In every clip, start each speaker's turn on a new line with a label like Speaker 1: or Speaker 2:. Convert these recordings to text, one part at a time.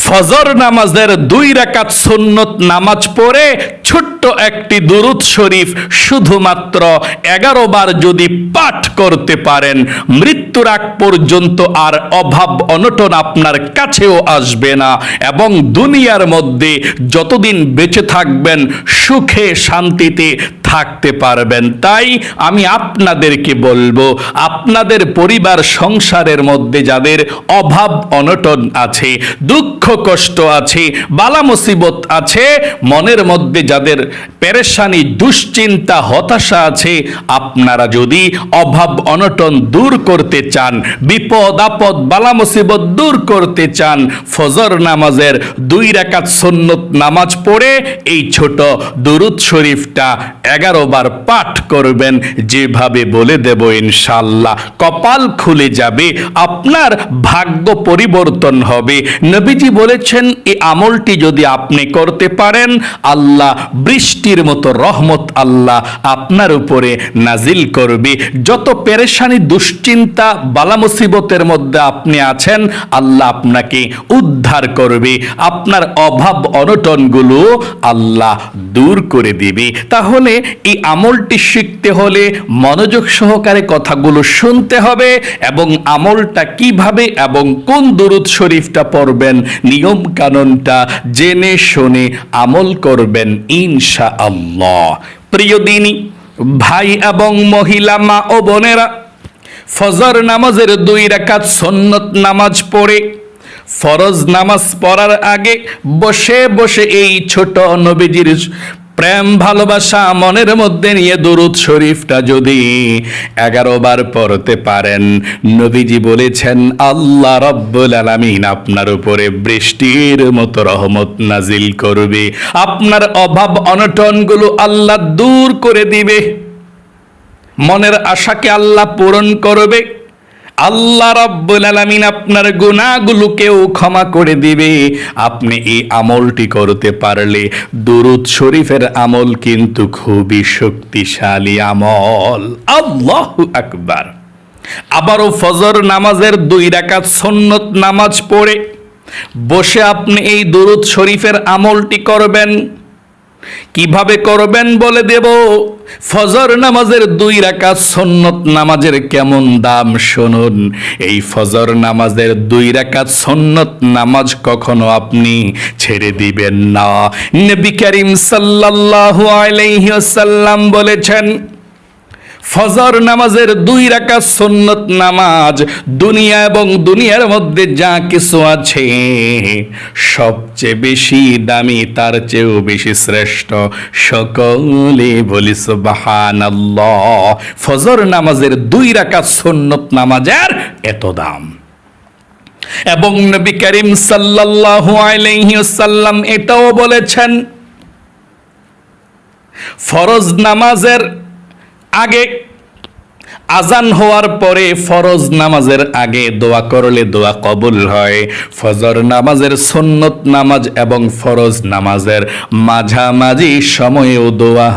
Speaker 1: ফজর নামাজের 2 রাকাত সুন্নত নামাজ পড়ে ছোট্ট একটি দুরূদ শরীফ শুধুমাত্র 11 বার যদি পাঠ করতে পারেন, মৃত্যুর আগ পর্যন্ত আর অভাব অনটন আপনার কাছেও আসবে না এবং দুনিয়ার মধ্যে যতদিন বেঁচে থাকবেন সুখে শান্তিতে থাকতে পারবেন। তাই আমি আপনাদেরকে বলবো, আপনাদের পরিবার সংসারের মধ্যে যাদের অভাব অনটন আছে, দুঃখ কষ্ট আছে, বালা মুসিবত আছে, মনের মধ্যে যাদের পেরেশানি দুশ্চিন্তা হতাশা আছে, আপনারা যদি অভাব অনটন দূর করতে চান, বিপদ আপদ বালা মুসিবত দূর করতে চান, ফজর নামাজের 2 রাকাত সুন্নত নামাজ পড়ে এই ছোট দুরূদ শরীফটা 11 বার পাঠ করবেন। যেভাবে বলে দেব ইনশাআল্লাহ কপাল খুলে যাবে, আপনার ভাগ্য পরিবর্তন হবে। নবীজি বলেছেন এই আমলটি যদি আপনি করতে পারেন, আল্লাহ বৃষ্টির মতো রহমত আল্লাহ আপনার উপরে নাজিল করবে। যত পেরেশানি দুশ্চিন্তা বালা মুসিবতের মধ্যে আপনি আছেন, আল্লাহ আপনাকে উদ্ধার করবে, আপনার অভাব অনটনগুলো আল্লাহ দূর করে দিবে। তাহলে এই আমলটি শিখতে হলে মনোযোগ সহকারে কথাগুলো শুনতে হবে এবং আমলটা কিভাবে এবং কোন দুরূদ শরীফটা পড়বেন, নিয়ম কানুনটা জেনে শুনে আমল করবেন ইনশাআল্লাহ। প্রিয় দিনী ভাই এবং মহিলা মা ও বোনেরা, ফজর নামাজের 2 রাকাত সুন্নত নামাজ পড়ে ফরজ নামাজ পড়ার আগে বসে বসে এই ছোট নবীজির প্রেম ভালোবাসা মনের মধ্যে নিয়ে দুরূদ শরীফটা যদি 11 বার পড়তে পারেন, নবীজি বলেছেন আল্লাহ রাব্বুল আলামিন আপনার উপরে বৃষ্টির মতো রহমত নাজিল করবে, আপনার অভাব অনটনগুলো আল্লাহ দূর করে দিবে, মনের আশাকে আল্লাহ পূরণ করবে, আল্লাহ রাব্বুল আলামিন আপনার গুনাহগুলোকেও ক্ষমা করে দিবে। আপনি এই আমলটি করতে পারলে, দুরূদ শরীফের আমল কিন্তু খুবই শক্তিশালী আমল। আল্লাহু আকবার। আবারও ফজর নামাজের 2 রাকাত সুন্নত নামাজ পড়ে বসে আপনি এই দুরূদ শরীফের আমলটি করবেন। কিভাবে করবেন বলে দেব। ফজর নামাজের 2 রাকাত সুন্নত নামাজের কেমন দাম শুনুন। এই ফজর নামাজের 2 রাকাত সুন্নত নামাজ কখনো আপনি ছেড়ে দিবেন না। নবী করিম সাল্লাল্লাহু আলাইহি ওয়াসাল্লাম বলেছেন, ফজর নামাজের 2 রাকাত সুন্নত নামাজ দুনিয়া এবং দুনিয়ার মধ্যে যা কিছু আছে সবচেয়ে বেশি দামি, তার চেয়েও বেশি শ্রেষ্ঠ। সকলে বলি সুবহানাল্লাহ। ফজর নামাজের 2 রাকাত সুন্নত নামাজের এত দাম। এবং নবী করিম সাল্লাল্লাহু আলাইহি ওয়াসাল্লাম এটাও বলেছেন, ফরজ নামাজের আগে আজান হওয়ার পরে ফরজ নামাজের আগে দোয়া করলে দোয়া কবুল হয়। ফজর নামাজের সুন্নত নামাজ এবং ফরজ নামাজের মাঝামাঝি সময়েও দোয়া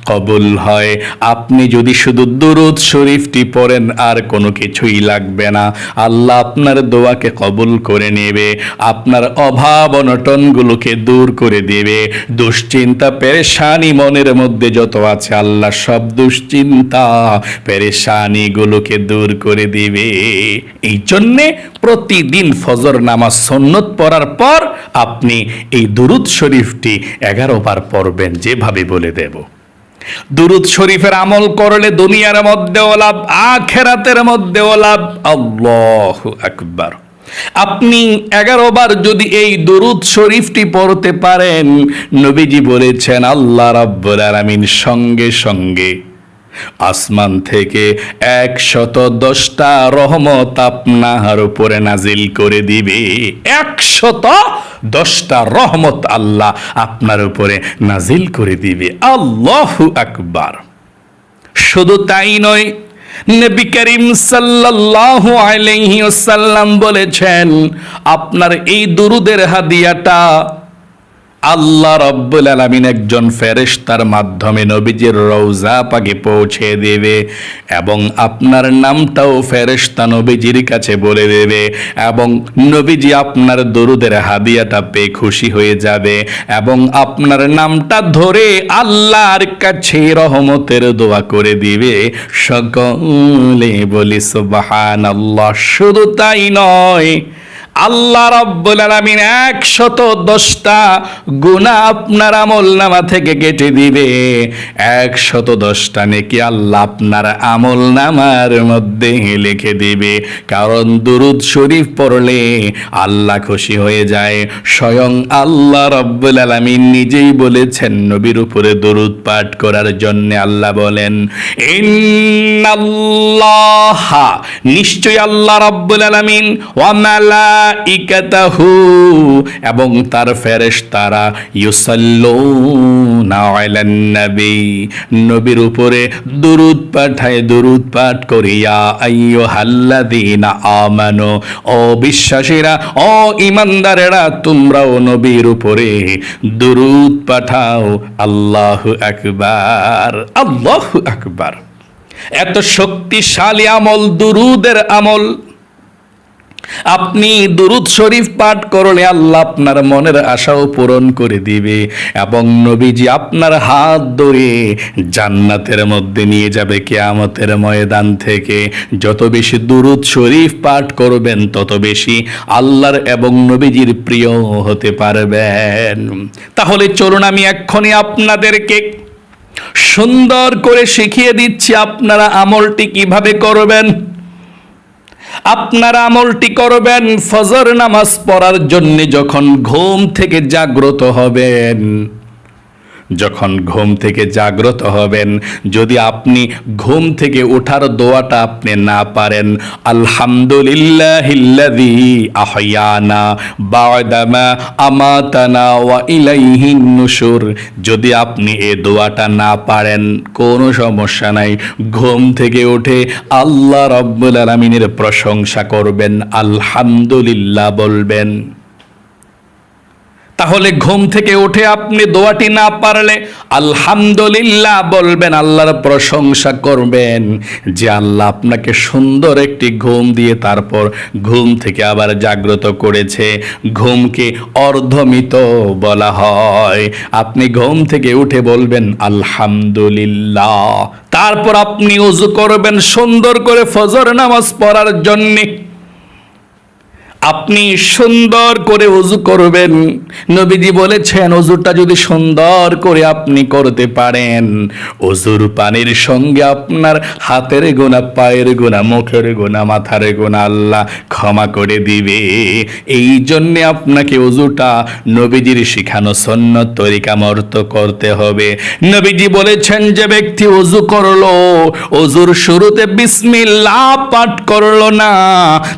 Speaker 1: কবুল হয়। আপনি যদি শুধু দুরূদ শরীফটি পড়েন, আর কোনো কিছুই লাগবে না, আল্লাহ আপনার দোয়াকে কবুল করে নেবে, আপনার অভাব অনটনগুলোকে দূর করে দেবে। দুশ্চিন্তা পেরেশানি মনের মধ্যে যত আছে, আল্লাহ সব দুশ্চিন্তা পেরেশানি গুলোকে দূর করে দিবে। এই জন্যে প্রতিদিন ফজর নামাজ সুন্নত পড়ার পর আপনি এই দুরূদ শরীফটি 11 বার পড়বেন, যেভাবে বলে দেব। দুরূদ শরীফের আমল করলে দুনিয়ার মধ্যেও লাভ, আখিরাতের মধ্যেও লাভ। আল্লাহু আকবার। আপনি 11 বার যদি এই দুরূদ শরীফটি পড়তে পারেন, নবীজি বলেছেন আল্লাহ রাব্বুল আলামিন সঙ্গে সঙ্গে আসমান থেকে 110টা রহমত আপনার উপরে নাজিল করে দিবে। 110টা রহমত আল্লাহ আপনার উপরে নাজিল করে দিবে। আল্লাহু আকবার। শুধু তাই নয়, নবী করিম সাল্লাল্লাহু আলাইহি ওয়াসাল্লাম বলেছেন, আপনার এই দুরূদের হাদিয়াটা আল্লাহ রাব্বুল আলামিন একজন ফেরেশতার মাধ্যমে নবীজির রওজা পাকে পৌঁছে দেবে এবং আপনার নামটাও ফেরেশতা নবীজির কাছে বলে দেবে এবং নবীজি আপনার দরুদের হাদিয়াটা পেয়ে খুশি হয়ে যাবে এবং আপনার নামটা ধরে আল্লাহর কাছে রহমতের দোয়া করে দিবে। সকলে বলি সুবহানাল্লাহ। শুধু তাই নয়, আল্লাহ রাব্বুল আলামিন 110টা গুনাহ আপনার আমলনামা থেকে কেটে দিবে। 110টা নেকি আল্লাহ আপনার আমলনামার মধ্যে লিখে দিবে। কারণ দুরূদ শরীফ পড়লে আল্লাহ খুশি হয়ে যায়। স্বয়ং আল্লাহ রাব্বুল আলামিন নিজেই বলেছেন নবীর উপরে দুরূদ পাঠ করার জন্য। আল্লাহ বলেন, ইন্নাল্লাহা, নিশ্চয়ই আল্লাহ রাব্বুল আলামিন, ওয়া মালাইকাতাহু, এবং তার ফেরেশতারা, ইউসাল্লুনা আলান নবী, নবীর উপরে দুরূদ পাঠায়, দুরূদ পাঠ করিয়া, আইয়ুহাল্লাযীনা আমানু, ও বিশ্বাসীরা, ও ঈমানদারেরা, তোমরাও নবীর উপরে দুরূদ পাঠাও। আল্লাহু আকবার, আল্লাহু আকবার। এত শক্তিশালী আমল দুরূদের আমল। আপনি দুরূদ শরীফ পাঠ করলে আল্লাহ আপনার মনের আশাও পূরণ করে দিবে এবং নবীজি আপনার হাত ধরে জান্নাতের মধ্যে নিয়ে যাবে কিয়ামতের ময়দান থেকে। যত বেশি দুরূদ শরীফ পাঠ করবেন তত বেশি আল্লাহর এবং নবীজির প্রিয় হতে পারবেন। তাহলে চলুন আমি এক্ষুনি আপনাদেরকে সুন্দর করে শিখিয়ে দিচ্ছি আপনারা আমলটি কিভাবে করবেন। আপনারা আমলটি করবেন ফজর নামাজ পড়ার জন্য যখন ঘুম থেকে জাগ্রত হবেন। যখন ঘুম থেকে জাগ্রত হবেন, যদি আপনি ঘুম থেকে ওঠার দোয়াটা আপনি না পারেন, আলহামদুলিল্লাহিল্লাযী আহইয়ানা বা'দামা আমাতানা ওয়া ইলাইহিন নুশুর, যদি আপনি এই দোয়াটা না পারেন কোনো সমস্যা নাই, ঘুম থেকে উঠে আল্লাহ রাব্বুল আলামিনের প্রশংসা করবেন, আলহামদুলিল্লাহ বলবেন। তাহলে ঘুম থেকে উঠে আপনি দোয়াটি না পারলে আলহামদুলিল্লাহ বলবেন, আল্লাহর প্রশংসা করবেন যে আল্লাহ আপনাকে সুন্দর একটি ঘুম দিয়ে তারপর ঘুম থেকে আবার জাগ্রত করেছে। ঘুমকে অর্ধমিত বলা হয়। আপনি ঘুম থেকে উঠে বলবেন আলহামদুলিল্লাহ, তারপর আপনি ওযু করবেন সুন্দর করে ফজর নামাজ পড়ার জন্যে। আপনি সুন্দর করে ওযু করবেন। নবীজি বলেছেন ওযুটা যদি সুন্দর করে আপনি করতে পারেন, ওযুর পানির সঙ্গে আপনার হাতের গোনা, পায়ের গোনা, মুখের গোনা, মাথার গোনা আল্লাহ ক্ষমা করে দিবে। এই জন্যে আপনাকে ওযুটা নবীজির শিখানো সুন্নত তরিকা মতো করতে হবে। নবীজি বলেছেন যে ব্যক্তি ওযু করলো, ওযুর শুরুতে বিসমিল্লাহ পাঠ করলো না,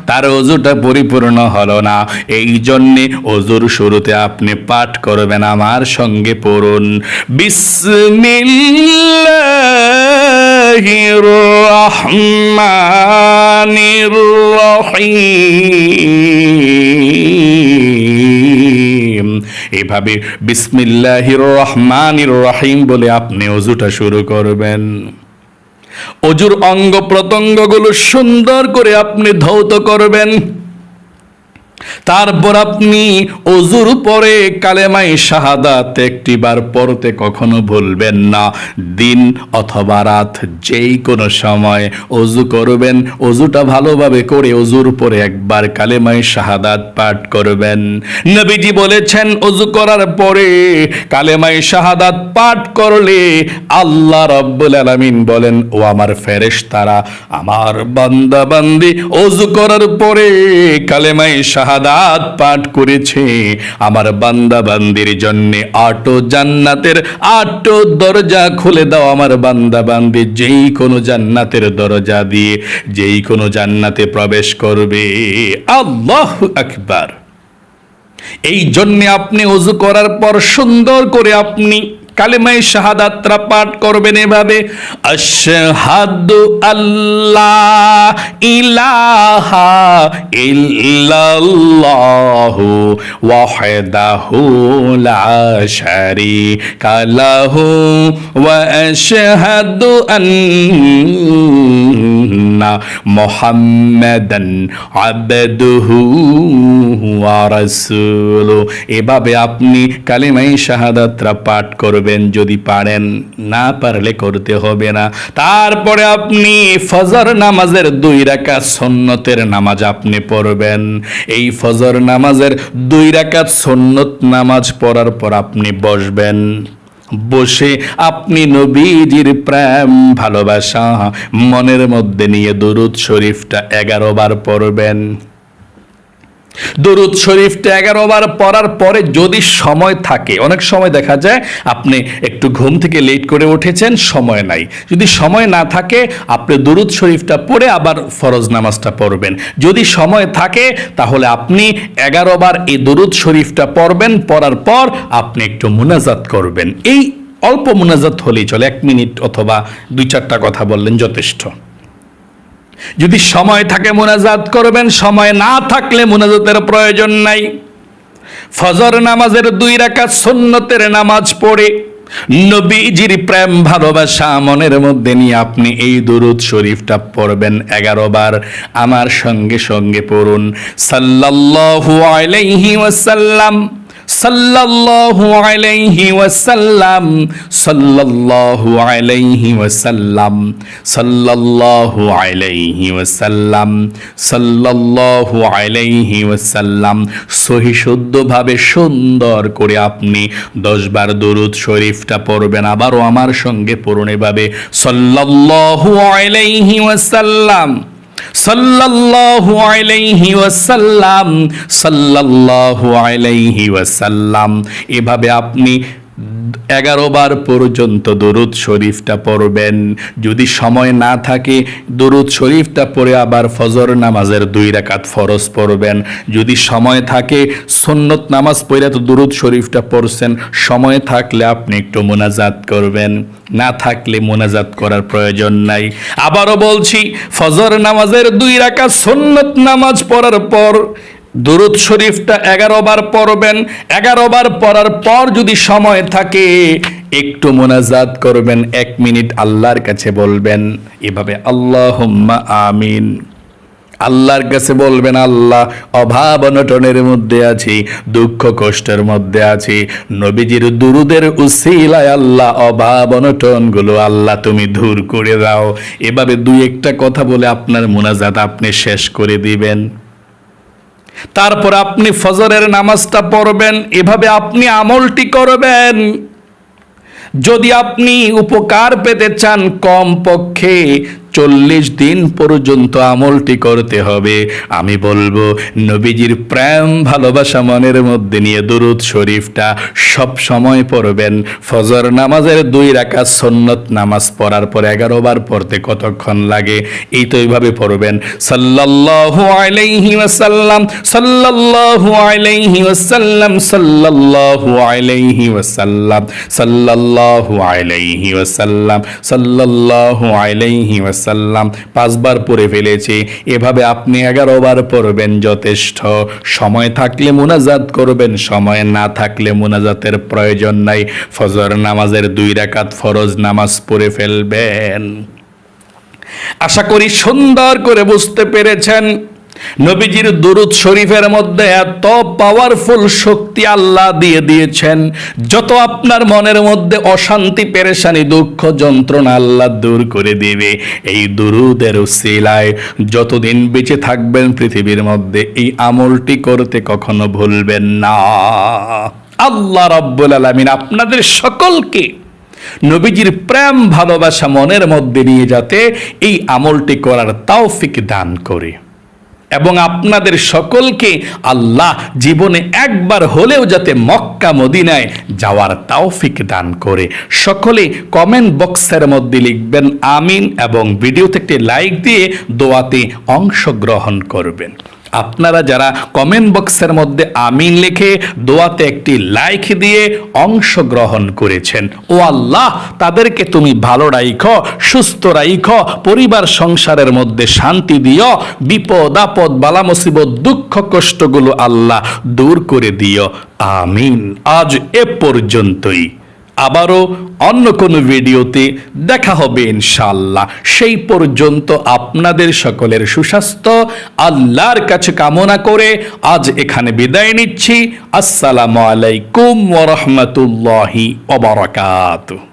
Speaker 1: তার ওযুটা পরিপূর্ণ হলো না। এই জন্যে ওযুর শুরুতে আপনি পাঠ করবেন, আমার সঙ্গে পড়ুন, বিসমিল্লাহির রহমানির রহিম। এভাবে বিসমিল্লাহির রহমানির রহিম বলে আপনি ওযুটা শুরু করবেন। ওযুর অঙ্গ প্রত্যঙ্গগুলো সুন্দর করে আপনি ধৌত করবেন। তারপর আপনি ওযুর পরে কালেমায়ে শাহাদাত একটিবার পড়তে কখনো ভুলবেন না। দিন অথবা রাত যেই কোনো সময় ওযু করবেন, ওযুটা ভালোভাবে করে ওযুর পরে একবার কালেমায়ে শাহাদাত পাঠ করবেন। নবীজি বলেছেন ওযু করার পরে কালেমায়ে শাহাদাত পাঠ করলে আল্লাহ রাব্বুল আলামিন বলেন, ও আমার ফেরেশতারা, আমার বান্দা বান্দি ওযু করার পরে কালেমায়ে শাহাদাত পাঠ করেছে, আমার বান্দা বান্দির জন্য 8 জান্নাতের 8 দরজা খুলে দাও। আমার বান্দা বান্দি যেই কোনো জান্নাতের দরজা দিয়ে যেই কোনো জান্নাতে প্রবেশ করবে। আল্লাহু আকবার। এই জন্য আপনি ওযু করার পর সুন্দর করে আপনি কালেমায়ে শাহাদাতরা পাঠ করবেন এভাবে, আশহাদু আল্লাহ ইলাহা ইল্লাল্লাহু ওয়াহদাহু লা শারীকা লাহু ওয়া আশহাদু আন্না মুহাম্মাদান আবদুহু ওয়া রাসূলুহু। এভাবে আপনি কালেমায়ে শাহাদাতরা পাঠ করবেন যদি পারেন, না পারলে করতে হবে না। তারপরে আপনি ফজর নামাজের 2 রাকাত সুন্নতের নামাজ আপনি পড়বেন। এই ফজর নামাজের 2 রাকাত সুন্নত নামাজ পড়ার পর আপনি বসবেন। বসে আপনি নবীজির প্রেম ভালোবাসা মনের মধ্যে নিয়ে দুরূদ শরীফটা 11 বার পড়বেন। দুরূদ শরীফটা 11 বার পড়ার পরে যদি সময় থাকে, অনেক সময় দেখা যায় আপনি একটু ঘুম থেকে লেট করে উঠেছেন, সময় নাই, যদি সময় না থাকে আপনি দুরূদ শরীফটা পড়ে আবার ফরজ নামাজটা পড়বেন। যদি সময় থাকে তাহলে আপনি 11 বার এই দুরূদ শরীফটা পড়বেন, পড়ার পর আপনি একটু মুনাজাত করবেন। এই অল্প মুনাজাত হলেই চলে, 1 মিনিট অথবা 2-4টা কথা বললেন যথেষ্ট। যদি সময় থাকে মুনাজাত করবেন, সময় না থাকলে মুনাজাতের প্রয়োজন নাই। ফজর নামাজের 2 রাকাত সুন্নতের নামাজ পড়ে নবীজির প্রেম ভালোবাসা মনের মধ্যে নিয়ে আপনি এই দুরূদ শরীফটা পড়বেন 11 বার। আমার সঙ্গে সঙ্গে পড়ুন, সাল্লাল্লাহু আলাইহি ওয়াসাল্লাম, সাল্লাল্লাহু আলাইহি ওয়াসাল্লাম, সাল্লাল্লাহু আলাইহি ওয়াসাল্লাম, সাল্লাল্লাহু আলাইহি ওয়াসাল্লাম, সাল্লাল্লাহু আলাইহি ওয়াসাল্লাম। সহি শুদ্ধভাবে সুন্দর করে আপনি 10 বার দুরূদ শরীফটা পড়বেন। আবারও আমার সঙ্গে পড়ুন এভাবে, সাল্লাল্লাহু আলাইহি ওয়াসাল্লাম, সাল্লাল্লাহু আলাইহি ওয়াসাল্লাম, সাল্লাল্লাহু আলাইহি ওয়াসাল্লাম। এভাবে আপনি 11 বার পর্যন্ত দুরূদ শরীফটা পড়বেন। যদি সময় না থাকে দুরূদ শরীফটা পড়ে আবার ফজর নামাজের 2 রাকাত ফরজ পড়বেন। যদি সময় থাকে সুন্নত নামাজ পড়ে তো দুরূদ শরীফটা পড়ছেন, সময় থাকলে আপনি একটু মুনাজাত করবেন, না থাকলে মুনাজাত করার প্রয়োজন নাই। আবারও বলছি, ফজর নামাজের 2 রাকাত সুন্নত নামাজ পড়ার পর দুরূদ শরীফটা 11 বার পড়বেন। 11 বার পড়ার পর যদি সময় থাকে একটু মুনাজাত করবেন, 1 মিনিট আল্লাহর কাছে বলবেন এভাবে, আল্লাহুম্মা আমিন। আল্লাহর কাছে বলবেন, আল্লাহ অভাব অনটনের মধ্যে আছি, দুঃখ কষ্টের মধ্যে আছি, নবীজির দুরুদের উসিলায় আল্লাহ অভাব অনটনগুলো আল্লাহ তুমি দূর করে দাও। এভাবে 2-1টা কথা বলে আপনার মুনাজাত আপনি শেষ করে দিবেন। তারপর আপনি ফজরের নামাজটা পড়বেন। এভাবে আপনি আমলটি করবেন। যদি আপনি উপকার পেতে চান কমপক্ষে 40 দিন পর্যন্ত আমলটি করতে হবে। আমি বলবো নবীজির প্রেম ভালোবাসা মনের মধ্যে নিয়ে দুরূদ শরীফটা সব সময় পড়বেন। ফজর নামাজের 2 রাকাত সুন্নত নামাজ পড়ার পর 11 বার পড়তে কতক্ষণ লাগে এই তো এইভাবে পড়বেন, সাল্লাল্লাহু আলাইহি ওয়াসাল্লাম, সাল্লাল্লাহু আলাইহি ওয়াসাল্লাম, সাল্লাল্লাহু আলাইহি ওয়াসাল্লাম, সাল্লাল্লাহু আলাইহি ওয়াসাল্লাম, সাল্লাল্লাহু আলাইহি ওয়াসাল্লাম। 5 বার পড়ে ফেলেছি। এভাবে আপনি 11 বার পড়বেন যথেষ্ট। সময় থাকলে মুনাজাত করবেন, সময় না থাকলে মুনাজাতের প্রয়োজন নাই। ফজর নামাজের 2 রাকাত ফরজ নামাজ পড়ে ফেলবেন। আশা করি সুন্দর করে বুঝতে পেরেছেন। নবীজির দুরূদ শরীফের মধ্যে এত পাওয়ারফুল শক্তি আল্লাহ দিয়ে দিয়েছেন, যত আপনার মনের মধ্যে অশান্তি পেরেশানি দুঃখ যন্ত্রণা আল্লাহ দূর করে দিবে এই দুরূদের উসিলায়। যতদিন বেঁচে থাকবেন পৃথিবীর মধ্যে এই আমলটি করতে কখনো ভুলবেন না। আল্লাহ রাব্বুল আলামিন আপনাদের সকলকে নবীজির প্রেম ভালোবাসা মনের মধ্যে নিয়ে যাতে এই আমলটি করার তৌফিক দান করে এবং আপনাদের সকলকে আল্লাহ জীবনে একবার হলেও যাতে মক্কা মদিনায় যাওয়ার তৌফিক দান করে। সকলে কমেন্ট বক্সের মধ্যে লিখবেন আমিন এবং ভিডিওতে একটি লাইক দিয়ে দোয়াতে অংশগ্রহণ করবেন। আপনারা যারা কমেন্ট বক্সের মধ্যে আমিন লিখে দোয়াতে একটি লাইক দিয়ে অংশগ্রহণ করেছেন, ও আল্লাহ তাদেরকে তুমি ভালো রাইখো, সুস্থ রাইখো, পরিবার সংসারের মধ্যে শান্তি দিও, বিপদ আপদ বালা মুসিবত দুঃখ কষ্টগুলো আল্লাহ দূর করে দিও, আমিন। আজ এ পর্যন্তই, আবারও অন্য কোনো ভিডিওতে দেখা হবে ইনশাআল্লাহ। সেই পর্যন্ত আপনাদের সকলের সুস্বাস্থ্য আল্লাহর কাছে কামনা করে আজ এখানে বিদায় নিচ্ছি। আসসালামু আলাইকুম ওয়া রাহমাতুল্লাহি ওয়া বারাকাতুহু।